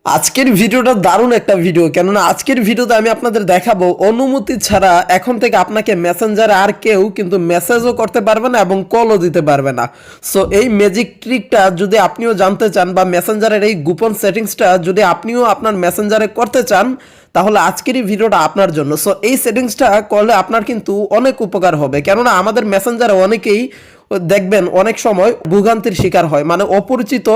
আজকের ভিডিওটা দারুণ একটা ভিডিও, কেননা আজকের ভিডিওতে আমি আপনাদের দেখাবো অনুমতি ছাড়া এখন থেকে আপনাকে মেসেঞ্জারে আর কেউ কিন্তু মেসেজও করতে পারবে না এবং কলও দিতে পারবে না। সো এই ম্যাজিক ট্রিকটা যদি আপনিও জানতে চান বা মেসেঞ্জারের এই গোপন সেটিংসটা যদি আপনিও আপনার মেসেঞ্জারে করতে চান, তাহলে আজকের এই ভিডিওটা আপনার জন্য। সো এই সেটিংসটা করলে আপনার কিন্তু অনেক উপকার হবে, কেননা আমাদের মেসেঞ্জারে অনেকেই দেখবেন অনেক সময় ভোগান্তির শিকার হয়, মানে অপরিচিত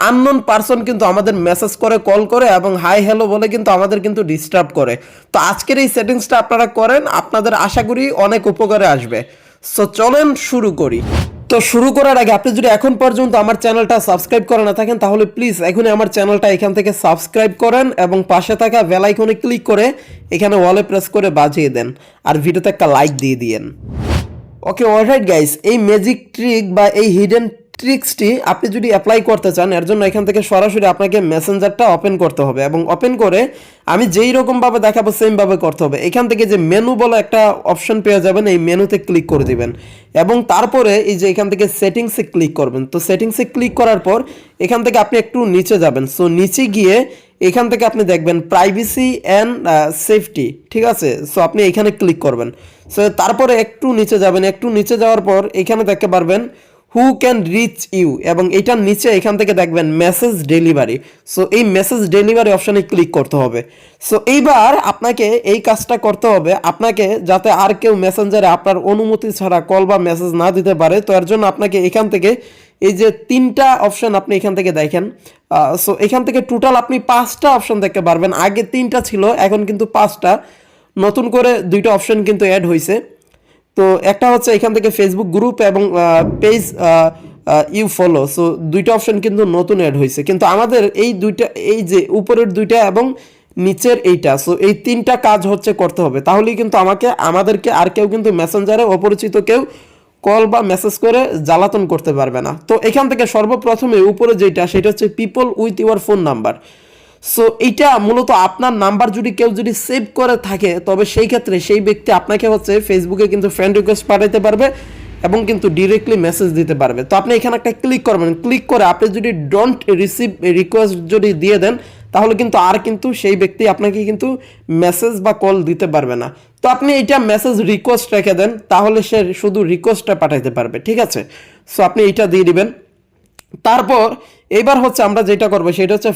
আননোন পারসন কিন্তু আমাদের মেসেজ করে, কল করে এবং হাই হ্যালো বলে কিন্তু আমাদের কিন্তু ডিস্টার্ব করে। তো আজকের এই সেটিংসটা আপনারা করেন, আপনাদের আশা করি অনেক উপকারে আসবে। সো চলেন শুরু করি। তো শুরু করার আগে আপনি যদি এখন পর্যন্ত আমার চ্যানেলটা সাবস্ক্রাইব করে না থাকেন, তাহলে প্লিজ এখনই আমার চ্যানেলটা এখান থেকে সাবস্ক্রাইব করেন এবং পাশে থাকা বেল আইকনে ক্লিক করে এখানে অলে প্রেস করে বাজিয়ে দেন, আর ভিডিওতে একটা লাইক দিয়ে দিয়েন। ওকে, অলরাইট গাইস, এই ম্যাজিক ট্রিক বা এই হিডেন ট্রিক্সটি আপনি যদি অ্যাপ্লাই করতে চান, এর জন্য এখান থেকে সরাসরি আপনাকে মেসেঞ্জারটা ওপেন করতে হবে এবং ওপেন করে আমি যেই রকমভাবে দেখাবো সেমভাবে করতে হবে। এখান থেকে যে মেনু বলে একটা অপশন পেয়ে যাবেন, এই মেনুতে ক্লিক করে দিবেন এবং তারপরে এই যে এখান থেকে সেটিংসে ক্লিক করবেন। তো সেটিংসে ক্লিক করার পর এখান থেকে আপনি একটু নিচে যাবেন। সো নিচে গিয়ে এখান থেকে আপনি দেখবেন প্রাইভেসি অ্যান্ড সেফটি, ঠিক আছে? সো আপনি এখানে ক্লিক করবেন। সো তারপরে একটু নিচে যাবেন, একটু নিচে যাওয়ার পর এখানে দেখতে পারবেন হু ক্যান রিচ ইউ এবং এটার নিচে এখান থেকে দেখবেন মেসেজ ডেলিভারি। সো এই মেসেজ ডেলিভারি অপশানে ক্লিক করতে হবে। সো এইবার আপনাকে এই কাজটা করতে হবে, আপনাকে যাতে আর কেউ মেসেঞ্জারে আপনার অনুমতি ছাড়া কল বা মেসেজ না দিতে পারে। তো এর জন্য আপনাকে এখান থেকে এই যে তিনটা অপশন আপনি এখান থেকে দেখেন। সো এখান থেকে টোটাল আপনি 5টা অপশন দেখতে পারবেন। আগে 3টা ছিল, এখন কিন্তু 5টা, নতুন করে 2টা অপশন কিন্তু অ্যাড হয়েছে। তো একটা হচ্ছে এখান থেকে ফেসবুক গ্রুপ এবং পেজ ইউ ফলো। সো 2টা অপশন কিন্তু নতুন অ্যাড হয়েছে, কিন্তু আমাদের এই দুইটা, এই যে উপরের 2টা এবং নিচের এইটা, সো এই 3টা কাজ হচ্ছে করতে হবে। তাহলেই কিন্তু আমাদেরকে আর কেউ কিন্তু মেসেঞ্জারে অপরিচিত কেউ কল বা মেসেজ করে জ্বালাতন করতে পারবে না। তো এখান থেকে সর্বপ্রথমে উপরে যেটা, সেটা হচ্ছে people with your phone number. So এইটা মূলত আপনার নাম্বার যদি কেউ যদি সেভ করে থাকে, তবে সেই ক্ষেত্রে সেই ব্যক্তি আপনাকে হচ্ছে ফেসবুকে কিন্তু ফ্রেন্ড রিকোয়েস্ট পাঠাতে পারবে এবং কিন্তু ডিরেক্টলি মেসেজ দিতে পারবে। তো আপনি এখানে একটা ক্লিক করবেন, ক্লিক করে আপনি যদি ডোন্ট রিসিভ রিকোয়েস্ট যদি দিয়ে দেন, তাহলে কিন্তু আর কিন্তু সেই ব্যক্তি আপনাকে কিন্তু মেসেজ বা কল দিতে পারবে না। তো আপনি এইটা মেসেজ রিকোয়েস্ট রেখে দেন, তাহলে সে শুধু রিকোয়েস্টটা পাঠাইতে পারবে, ঠিক আছে? সো আপনি এইটা দিয়ে দিবেন। তারপর এবার হচ্ছে আমরা যেটা করবো সেটা হচ্ছে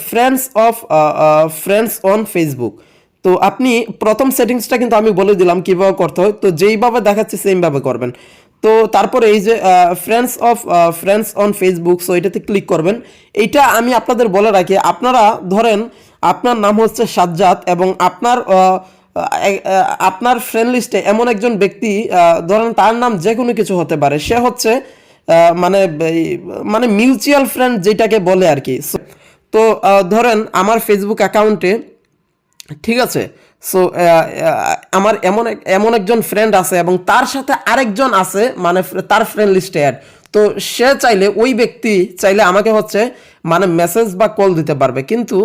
ফ্রেন্ডস অন ফেসবুক। তো আপনি প্রথম সেটিংসটা কিন্তু আমি বলে দিলাম কিভাবে করতে হয়, তো যেইভাবে দেখাচ্ছি সেমভাবে করবেন। তো তারপরে এই যে ফ্রেন্ডস অন ফেসবুক, সো এটাতে ক্লিক করবেন। এইটা আমি আপনাদের বলে রাখি, আপনারা ধরেন আপনার নাম হচ্ছে সাজ্জাদ এবং আপনার ফ্রেন্ড লিস্টে এমন একজন ব্যক্তি, ধরেন তার নাম যে কোনো কিছু হতে পারে, সে হচ্ছে মানে মানে মিউচুয়াল ফ্রেন্ড যেটাকে বলে আর কি। তো ধরেন আমার ফেসবুক অ্যাকাউন্টে, ঠিক আছে, সো আমার এমন একজন ফ্রেন্ড আছে এবং তার সাথে আরেকজন আছে, মানে তার ফ্রেন্ড লিস্টে অ্যাড। তো সে চাইলে, ওই ব্যক্তি চাইলে আমাকে হচ্ছে মানে মেসেজ বা কল দিতে পারবে, কিন্তু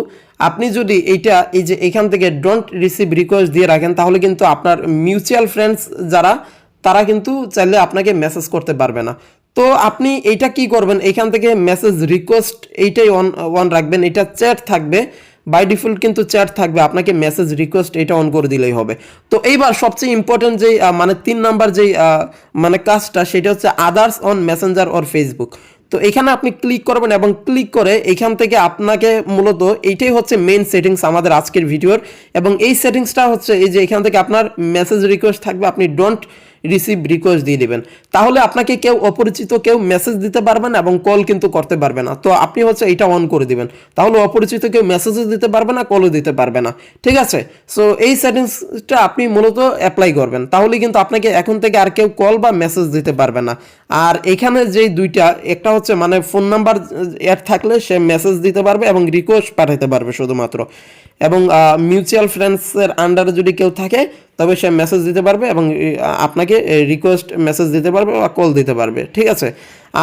আপনি যদি এইটা এই যে এখান থেকে ডোন্ট রিসিভ রিকোয়েস্ট দিয়ে রাখেন, তাহলে কিন্তু আপনার মিউচুয়াল ফ্রেন্ডস যারা, তারা কিন্তু চাইলে আপনাকে মেসেজ করতে পারবে না। তো আপনি এইটা কি করবেন, এখান থেকে মেসেজ রিকোয়েস্ট এইটাই অন রাখবেন। এটা চ্যাট থাকবে, বাই ডিফল্ট কিন্তু চ্যাট থাকবে, আপনাকে মেসেজ রিকোয়েস্ট এটা অন করে দিলেই হবে। তো এইবার সবচেয়ে ইম্পর্টেন্ট যেই মানে 3 নাম্বার যেই মানে কাজটা, সেটা হচ্ছে others on Messenger or Facebook. তো এখানে আপনি ক্লিক করবেন এবং ক্লিক করে এখান থেকে আপনাকে মূলত এইটাই হচ্ছে মেইন সেটিংস আমাদের আজকের ভিডিওর। এবং এই সেটিংসটা হচ্ছে এই যে এখান থেকে আপনার মেসেজ রিকোয়েস্ট থাকবে, আপনি ডোন্ট রিসিভ রিকোয়েস্ট দিয়ে দিবেন, তাহলে আপনাকে কেউ অপরিচিত কেউ মেসেজ দিতে পারবে না এবং কল কিন্তু করতে পারবে না। তো আপনি হচ্ছে এটা অন করে দিবেন, তাহলে অপরিচিত কেউ মেসেজও দিতে পারবে না, কলও দিতে পারবে না, ঠিক আছে? সো এই সেটিংসটা আপনি মূলত অ্যাপ্লাই করবেন, তাহলে কিন্তু আপনাকে এখন থেকে আর কেউ কল বা মেসেজ দিতে পারবে না। আর এখানে যেই 2টা, একটা হচ্ছে মানে ফোন নাম্বার অ্যাড থাকলে সে মেসেজ দিতে পারবে এবং রিকোয়েস্ট পাঠাতে পারবে শুধুমাত্র, এবং মিউচুয়াল ফ্রেন্ডসের আন্ডারে যদি কেউ থাকে তবে সে মেসেজ দিতে পারবে এবং আপনাকে রিকোয়েস্ট মেসেজ দিতে পারবে বা কল দিতে পারবে, ঠিক আছে।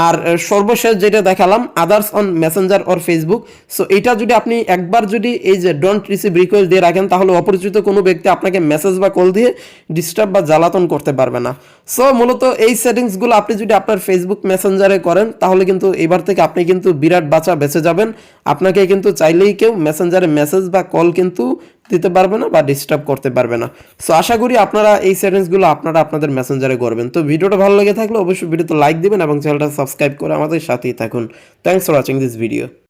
আর সর্বশেষ যেটা দেখালাম others on Messenger or Facebook, so এটা যদি আপনি একবার যদি এই যে ডোন্ট রিসিভ রিকোয়েস্ট দিয়ে রাখেন তাহলে অপরিচিত কোনো ব্যক্তি আপনাকে মেসেজ বা কল দিয়ে ডিস্টার্ব বা জ্বালাতন করতে পারবে না। সো মূলত এই সেটিংসগুলো আপনি যদি আপনার ফেসবুক মেসেঞ্জারে করেন তাহলে কিন্তু এবার থেকে আপনি কিন্তু বিরাট বাঁচা বেঁচে যাবেন। আপনাকে কিন্তু চাইলেই কেউ মেসেঞ্জারে মেসেজ বা কল কিন্তু দিতে পারবে না বা ডিস্টার্ব করতে পারবে না। সো আশা করি আপনারা এই সেটিংসগুলো আপনারা আপনাদের মেসেঞ্জারে করবেন। তো ভিডিওটা ভালো লেগে থাকলে অবশ্যই ভিডিওতে লাইক দিবেন এবং চ্যানেলটা সাবস্ক্রাইব করে আমাদের সাথেই থাকুন। Thanks for watching this video.